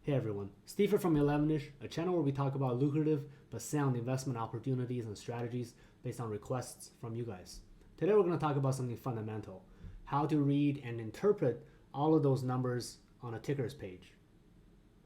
Hey everyone, Steve from 11ish, a channel where we talk about lucrative but sound investment opportunities and strategies based on requests from you guys. Today we're going to talk about something fundamental, how to read and interpret all of those numbers on a tickers page.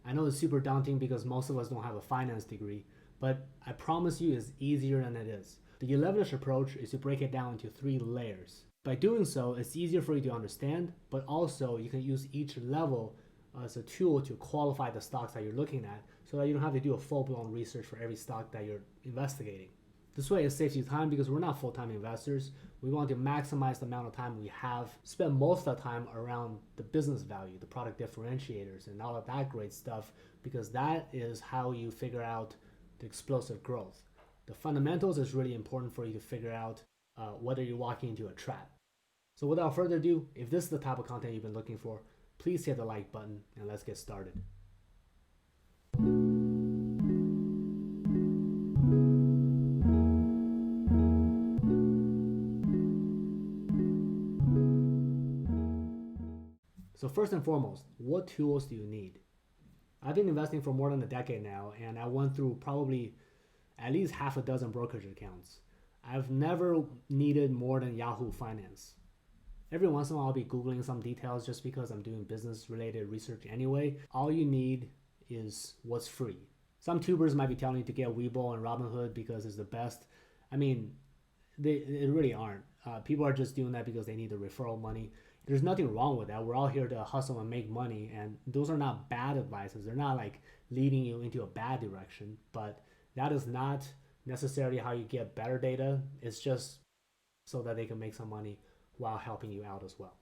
I know it's super daunting because most of us don't have a finance degree, but I promise you it's easier than it is. The 11ish approach is to break it down into 3 layers. By doing so, it's easier for you to understand, but also you can use each level as a tool to qualify the stocks that you're looking at so that you don't have to do a full-blown research for every stock that you're investigating. This way it saves you time because we're not full-time investors. We want to maximize the amount of time we have, spend most of the time around the business value, the product differentiators, and all of that great stuff, because that is how you figure out the explosive growth. The fundamentals is really important for you to figure out whether you're walking into a trap. So without further ado, if this is the type of content you've been looking for, please hit the like button and let's get started. So first and foremost, what tools do you need? I've been investing for more than a decade now, and I went through probably at least half a dozen brokerage accounts. I've never needed more than Yahoo Finance. Every once in a while I'll be Googling some details just because I'm doing business related research anyway. All you need is what's free. Some tubers might be telling you to get Webull and Robinhood because it's the best. I mean, they really aren't. People are just doing that because they need the referral money. There's nothing wrong with that. We're all here to hustle and make money, and those are not bad advices. They're not like leading you into a bad direction, but that is not necessarily how you get better data. It's just so that they can make some money while helping you out as well.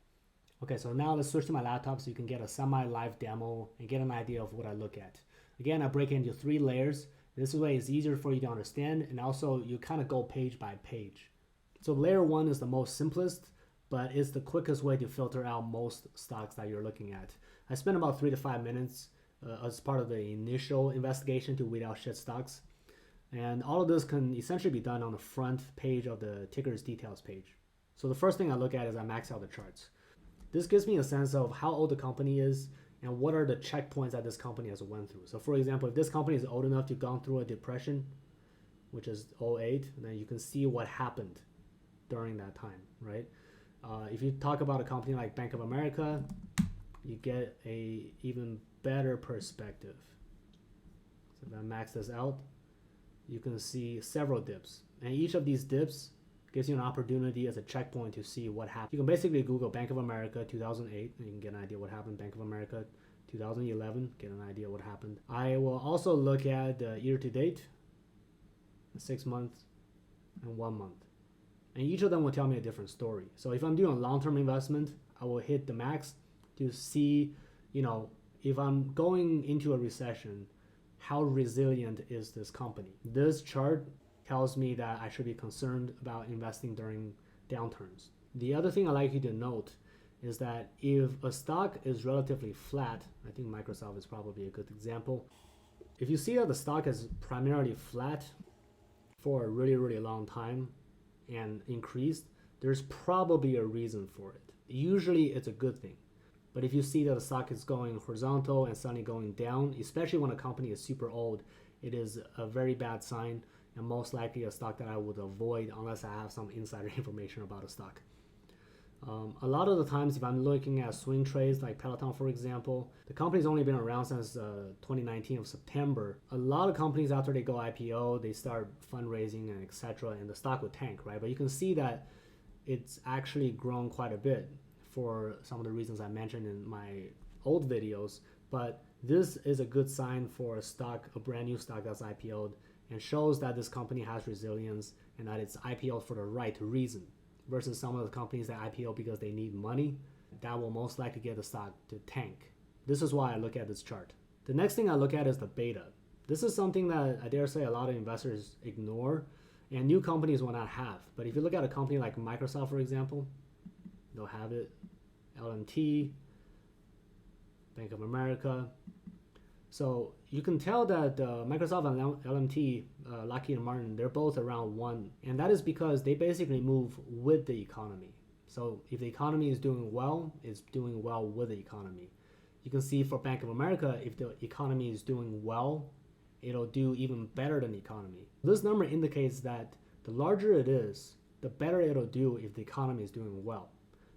Okay, so now let's switch to my laptop so you can get a semi-live demo and get an idea of what I look at. Again, I break it into 3 layers. This way it's easier for you to understand, and also you kind of go page by page. So layer 1 is the most simplest, but it's the quickest way to filter out most stocks that you're looking at. I spent about 3 to 5 minutes as part of the initial investigation to weed out shit stocks. And all of this can essentially be done on the front page of the tickers details page. So the first thing I look at is I max out the charts. This gives me a sense of how old the company is and what are the checkpoints that this company has went through. So for example, if this company is old enough to have gone through a depression, which is 2008, then you can see what happened during that time, right? If you talk about a company like Bank of America, you get a even better perspective. So if I max this out, you can see several dips. And each of these dips gives you an opportunity as a checkpoint to see what happened. You can basically Google Bank of America 2008 and you can get an idea what happened. Bank of America 2011, get an idea what happened. I will also look at the year to date, 6 months, and 1 month. And each of them will tell me a different story. So if I'm doing a long-term investment, I will hit the max to see, if I'm going into a recession, how resilient is this company? This chart tells me that I should be concerned about investing during downturns. The other thing I like you to note is that if a stock is relatively flat, I think Microsoft is probably a good example. If you see that the stock is primarily flat for a really, really long time and increased, there's probably a reason for it. Usually it's a good thing. But if you see that the stock is going horizontal and suddenly going down, especially when a company is super old, it is a very bad sign and most likely a stock that I would avoid unless I have some insider information about a stock. A lot of the times if I'm looking at swing trades like Peloton, for example, the company's only been around since 2019 of September. A lot of companies after they go IPO, they start fundraising and etc. and the stock would tank, right? But you can see that it's actually grown quite a bit for some of the reasons I mentioned in my old videos. But this is a good sign for a stock, a brand new stock that's IPO'd, and shows that this company has resilience and that it's IPO'd for the right reason versus some of the companies that IPO because they need money. That will most likely get the stock to tank. This is why I look at this chart. The next thing I look at is the beta. This is something that I dare say a lot of investors ignore and new companies will not have. But if you look at a company like Microsoft, for example, they'll have it, LMT, Bank of America. So you can tell that Microsoft and LMT, Lockheed Martin, they're both around 1. And that is because they basically move with the economy. So if the economy is doing well, it's doing well with the economy. You can see for Bank of America, if the economy is doing well, it'll do even better than the economy. This number indicates that the larger it is, the better it'll do if the economy is doing well.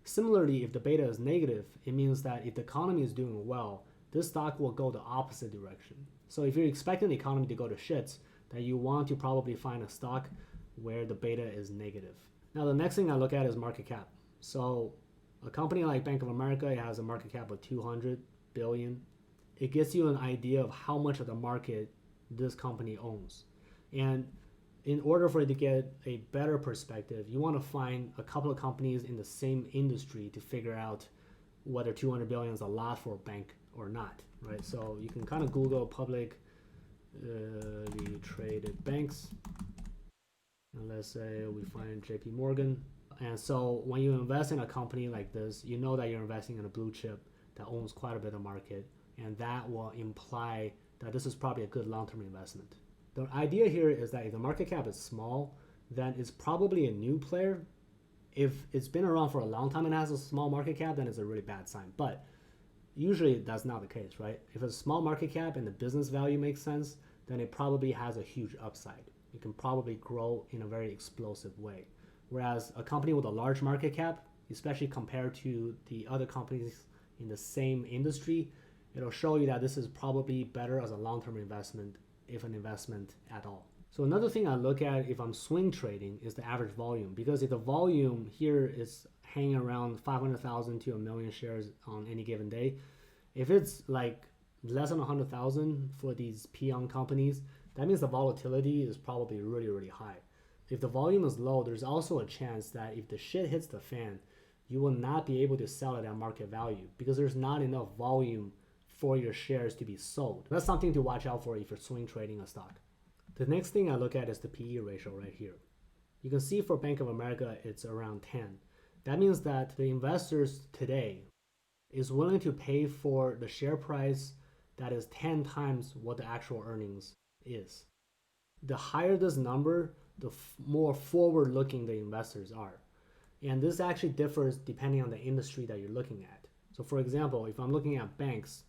Similarly, if the beta is negative, it means that if the economy is doing well, this stock will go the opposite direction. So if you're expecting the economy to go to shits, then you want to probably find a stock where the beta is negative. Now, the next thing I look at is market cap. So a company like Bank of America, it has a market cap of 200 billion. It gives you an idea of how much of the market this company owns. And in order for you to get a better perspective, you want to find a couple of companies in the same industry to figure out whether 200 billion is a lot for a bank or not, right? So you can kind of Google publicly traded banks. And let's say we find JP Morgan. And so when you invest in a company like this, you know that you're investing in a blue chip that owns quite a bit of market. And that will imply that this is probably a good long-term investment. The idea here is that if the market cap is small, then it's probably a new player. If it's been around for a long time and has a small market cap, then it's a really bad sign. But usually that's not the case, right? If it's a small market cap and the business value makes sense, then it probably has a huge upside. It can probably grow in a very explosive way. Whereas a company with a large market cap, especially compared to the other companies in the same industry, it'll show you that this is probably better as a long-term investment, if an investment at all. So another thing I look at if I'm swing trading is the average volume, because if the volume here is hanging around 500,000 to a million shares on any given day, if it's like less than 100,000 for these peon companies, that means the volatility is probably really, really high. If the volume is low, there's also a chance that if the shit hits the fan, you will not be able to sell it at market value because there's not enough volume for your shares to be sold. That's something to watch out for if you're swing trading a stock. The next thing I look at is the PE ratio right here. You can see for Bank of America, it's around 10. That means that the investors today is willing to pay for the share price that is 10 times what the actual earnings is. The higher this number, the more forward-looking the investors are. And this actually differs depending on the industry that you're looking at. So for example, if I'm looking at banks,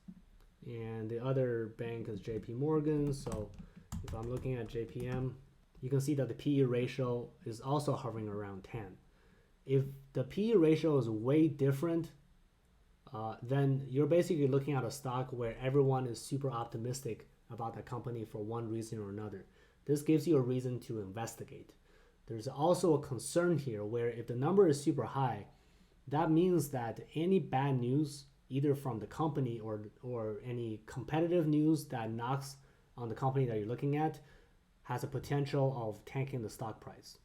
and the other bank is JP Morgan, so if I'm looking at JPM, you can see that the PE ratio is also hovering around 10. If the PE ratio is way different, then you're basically looking at a stock where everyone is super optimistic about the company for one reason or another. This gives you a reason to investigate. There's also a concern here where if the number is super high, that means that any bad news, either from the company or any competitive news that knocks on the company that you're looking at, has a potential of tanking the stock price.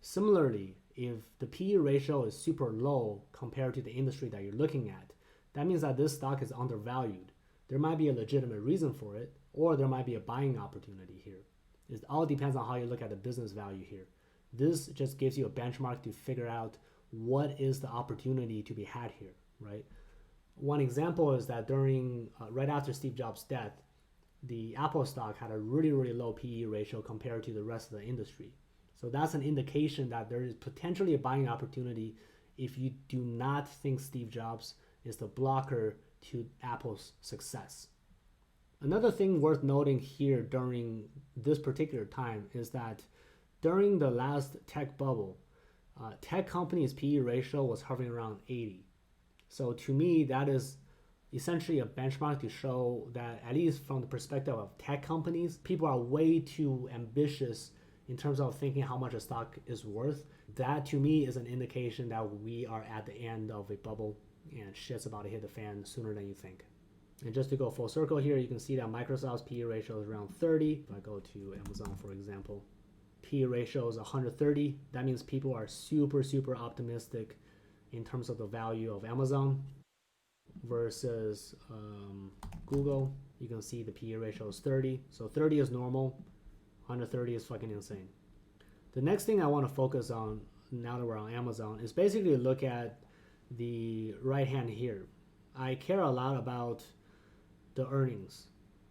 Similarly, if the PE ratio is super low compared to the industry that you're looking at, that means that this stock is undervalued. There might be a legitimate reason for it, or there might be a buying opportunity here. It all depends on how you look at the business value here. This just gives you a benchmark to figure out what is the opportunity to be had here, right? One example is that during, right after Steve Jobs' death, the Apple stock had a really, really low PE ratio compared to the rest of the industry. So that's an indication that there is potentially a buying opportunity if you do not think Steve Jobs is the blocker to Apple's success. Another thing worth noting here during this particular time is that during the last tech bubble, tech companies' PE ratio was hovering around 80. So to me, that is essentially a benchmark to show that, at least from the perspective of tech companies, people are way too ambitious in terms of thinking how much a stock is worth. That to me is an indication that we are at the end of a bubble and shit's about to hit the fan sooner than you think. And just to go full circle here, you can see that Microsoft's PE ratio is around 30. If I go to Amazon, for example, PE ratio is 130. That means people are super, super optimistic in terms of the value of Amazon versus Google. You can see the PE ratio is 30. So 30 is normal. 130 is fucking insane. The next thing I want to focus on now that we're on Amazon is basically look at the right hand here. I care a lot about the earnings,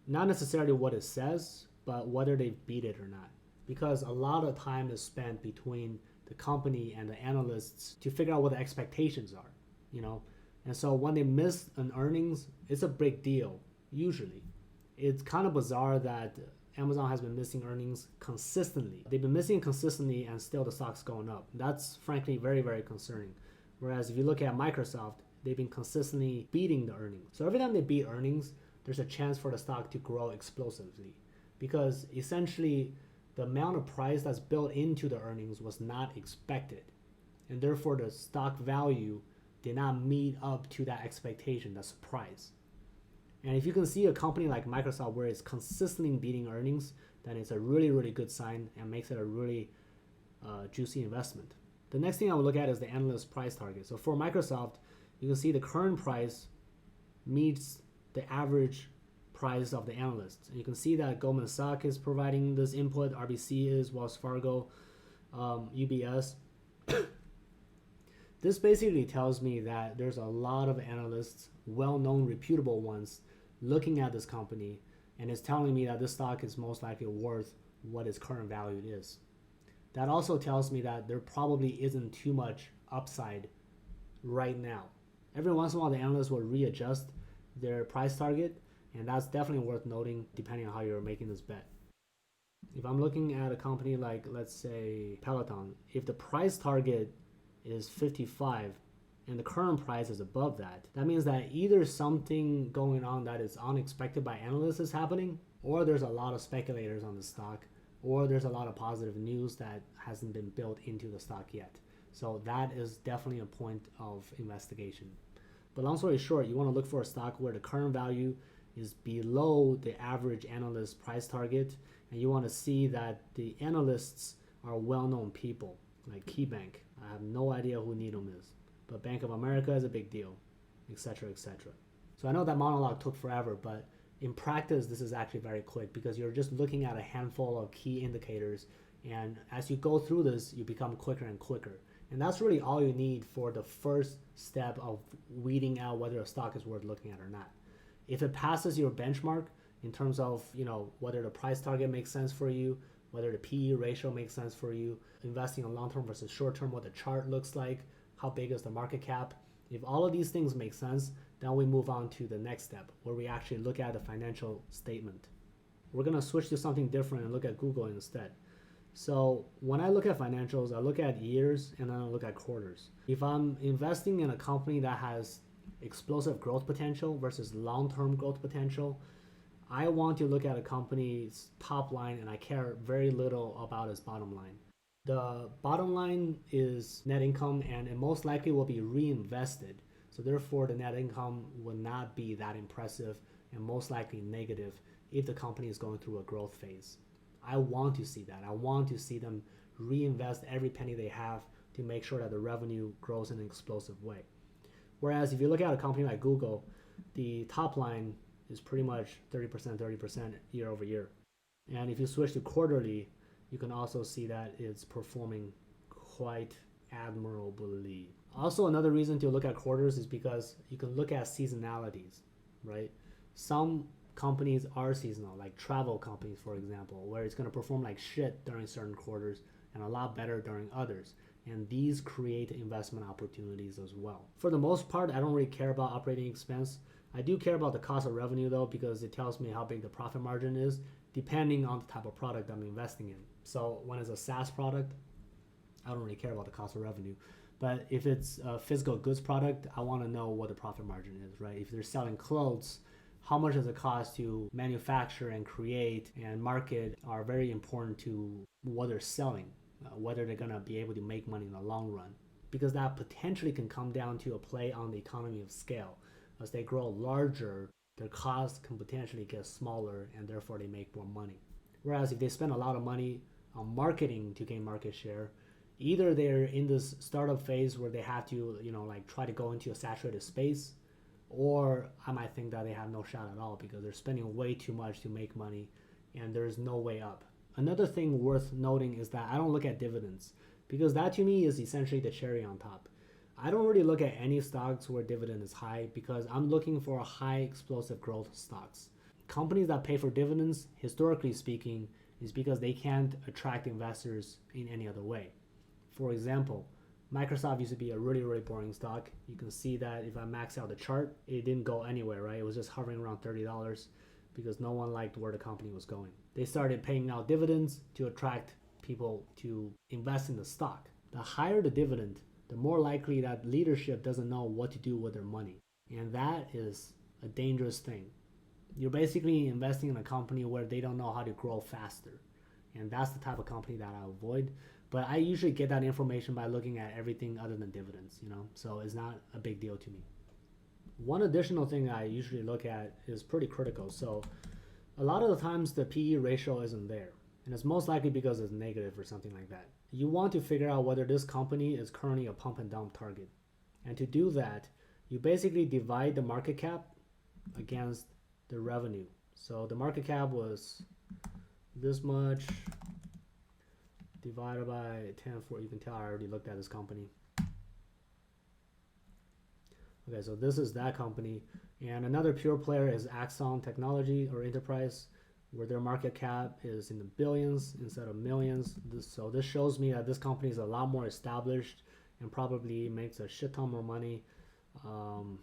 not necessarily what it says, but whether they beat it or not, because a lot of time is spent between the company and the analysts to figure out what the expectations are. You know, And so when they miss an earnings, it's a big deal, usually. It's kind of bizarre that Amazon has been missing earnings consistently. They've been missing it consistently and still the stock's going up. That's frankly very, very concerning. Whereas if you look at Microsoft, they've been consistently beating the earnings. So every time they beat earnings, there's a chance for the stock to grow explosively because essentially the amount of price that's built into the earnings was not expected. And therefore the stock value did not meet up to that expectation, that surprise. And if you can see a company like Microsoft where it's consistently beating earnings, then it's a really, really good sign and makes it a really juicy investment. The next thing I will look at is the analyst price target. So for Microsoft, you can see the current price meets the average price of the analysts. And you can see that Goldman Sachs is providing this input, RBC is, Wells Fargo, UBS. This basically tells me that there's a lot of analysts, well-known, reputable ones, looking at this company, and it's telling me that this stock is most likely worth what its current value is. That also tells me that there probably isn't too much upside right now. Every once in a while, the analysts will readjust their price target, and that's definitely worth noting depending on how you're making this bet. If I'm looking at a company like, let's say, Peloton, if the price target is 55 and the current price is above that, that means that either something going on that is unexpected by analysts is happening, or there's a lot of speculators on the stock, or there's a lot of positive news that hasn't been built into the stock yet. So that is definitely a point of investigation. But long story short, you want to look for a stock where the current value is below the average analyst price target, and you want to see that the analysts are well-known people, like KeyBank. I have no idea who Needham is, but Bank of America is a big deal, etc., etc. So I know that monologue took forever, but in practice, this is actually very quick because you're just looking at a handful of key indicators, and as you go through this, you become quicker and quicker. And that's really all you need for the first step of weeding out whether a stock is worth looking at or not. If it passes your benchmark in terms of, whether the price target makes sense for you, whether the PE ratio makes sense for you, investing in long-term versus short-term, what the chart looks like, how big is the market cap. If all of these things make sense, then we move on to the next step where we actually look at the financial statement. We're going to switch to something different and look at Google instead. So when I look at financials, I look at years and then I look at quarters. If I'm investing in a company that has explosive growth potential versus long-term growth potential, I want to look at a company's top line and I care very little about its bottom line. The bottom line is net income and it most likely will be reinvested. So therefore the net income will not be that impressive and most likely negative if the company is going through a growth phase. I want to see that. I want to see them reinvest every penny they have to make sure that the revenue grows in an explosive way. Whereas if you look at a company like Google, the top line is pretty much 30% year over year. And if you switch to quarterly, you can also see that it's performing quite admirably. Also, another reason to look at quarters is because you can look at seasonalities, right? Some companies are seasonal, like travel companies, for example, where it's going to perform like shit during certain quarters and a lot better during others. And these create investment opportunities as well. For the most part, I don't really care about operating expense. I do care about the cost of revenue though, because it tells me how big the profit margin is, depending on the type of product I'm investing in. So when it's a SaaS product, I don't really care about the cost of revenue. But if it's a physical goods product, I want to know what the profit margin is, right? If they're selling clothes, how much does it cost to manufacture and create and market are very important to what they're selling, whether they're going to be able to make money in the long run. Because that potentially can come down to a play on the economy of scale. As they grow larger, their costs can potentially get smaller and therefore they make more money. Whereas if they spend a lot of money on marketing to gain market share, either they're in this startup phase where they have to, try to go into a saturated space, or I might think that they have no shot at all because they're spending way too much to make money and there's no way up. Another thing worth noting is that I don't look at dividends because that to me is essentially the cherry on top. I don't really look at any stocks where dividend is high because I'm looking for high explosive growth stocks. Companies that pay for dividends, historically speaking, is because they can't attract investors in any other way. For example, Microsoft used to be a really, really boring stock. You can see that if I max out the chart, it didn't go anywhere, right? It was just hovering around $30 because no one liked where the company was going. They started paying out dividends to attract people to invest in the stock. The higher the dividend, the more likely that leadership doesn't know what to do with their money. And that is a dangerous thing. You're basically investing in a company where they don't know how to grow faster. And that's the type of company that I avoid. But I usually get that information by looking at everything other than dividends, so it's not a big deal to me. One additional thing I usually look at is pretty critical. So a lot of the times the PE ratio isn't there, and it's most likely because it's negative or something like that. You want to figure out whether this company is currently a pump and dump target. And to do that, you basically divide the market cap against the revenue. So the market cap was this much divided by 10 for, you can tell I already looked at this company. Okay, so this is that company. And another pure player is Axon Technology or Enterprise, where their market cap is in the billions instead of millions. So this shows me that this company is a lot more established and probably makes a shit ton more money. And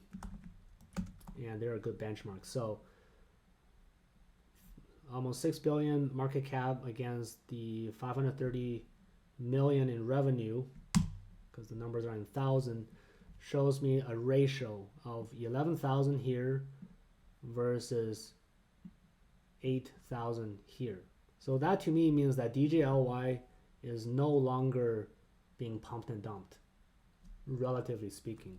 they're a good benchmark. So almost 6 billion market cap against the 530 million in revenue, because the numbers are in thousand, shows me a ratio of 11,000 here versus 8,000 here. So that to me means that DJLY is no longer being pumped and dumped, relatively speaking.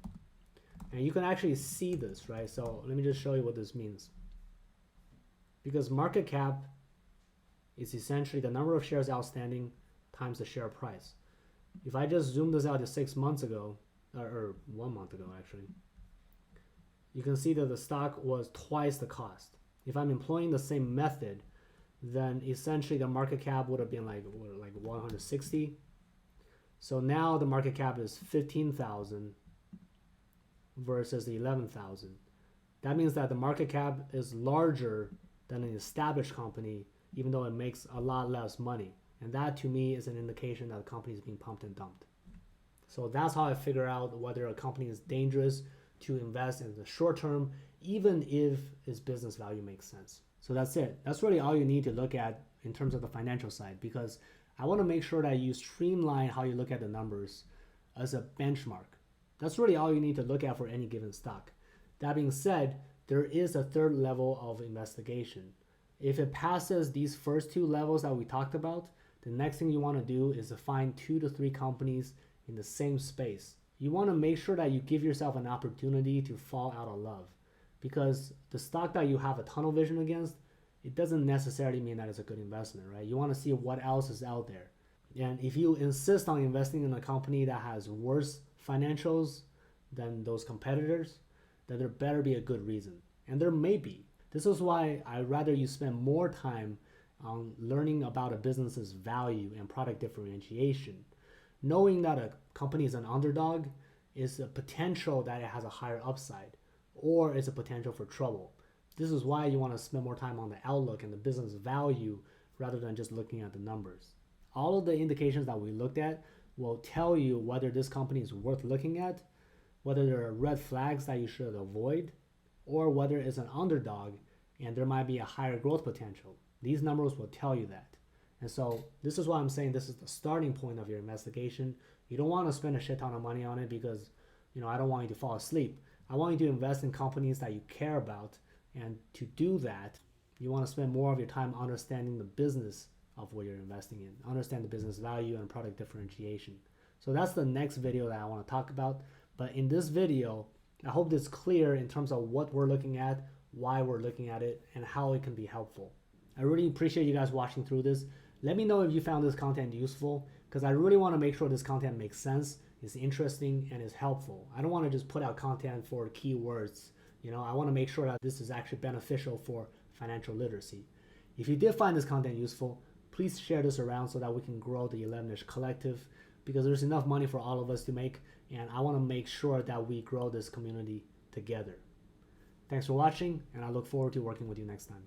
And you can actually see this, right? So let me just show you what this means. Because market cap is essentially the number of shares outstanding times the share price. If I just zoom this out to 6 months ago, or 1 month ago actually, you can see that the stock was twice the cost. If I'm employing the same method, then essentially the market cap would have been like 160. So now the market cap is 15,000 versus the 11,000. That means that the market cap is larger than an established company, even though it makes a lot less money. And that to me is an indication that the company is being pumped and dumped. So that's how I figure out whether a company is dangerous to invest in the short term, even if its business value makes sense. So that's it. That's really all you need to look at in terms of the financial side, because I want to make sure that you streamline how you look at the numbers as a benchmark. That's really all you need to look at for any given stock. That being said, there is a third level of investigation. If it passes these first two levels that we talked about, the next thing you want to do is to find 2 to 3 companies in the same space. You want to make sure that you give yourself an opportunity to fall out of love, because the stock that you have a tunnel vision against, it doesn't necessarily mean that it's a good investment, right? You want to see what else is out there. And if you insist on investing in a company that has worse financials than those competitors, then there better be a good reason. And there may be. This is why I'd rather you spend more time on learning about a business's value and product differentiation. Knowing that a company is an underdog is a potential that it has a higher upside, or it's a potential for trouble. This is why you want to spend more time on the outlook and the business value rather than just looking at the numbers. All of the indications that we looked at will tell you whether this company is worth looking at, whether there are red flags that you should avoid, or whether it's an underdog and there might be a higher growth potential. These numbers will tell you that. And so this is why I'm saying this is the starting point of your investigation. You don't want to spend a shit ton of money on it because, I don't want you to fall asleep. I want you to invest in companies that you care about. And to do that, you want to spend more of your time understanding the business of what you're investing in, understand the business value and product differentiation. So that's the next video that I want to talk about. But in this video, I hope it's clear in terms of what we're looking at, why we're looking at it, and how it can be helpful. I really appreciate you guys watching through this. Let me know if you found this content useful, because I really want to make sure this content makes sense, is interesting, and is helpful. I don't want to just put out content for keywords. I want to make sure that this is actually beneficial for financial literacy. If you did find this content useful, please share this around so that we can grow the 11ish collective, because there's enough money for all of us to make, and I want to make sure that we grow this community together. Thanks for watching, and I look forward to working with you next time.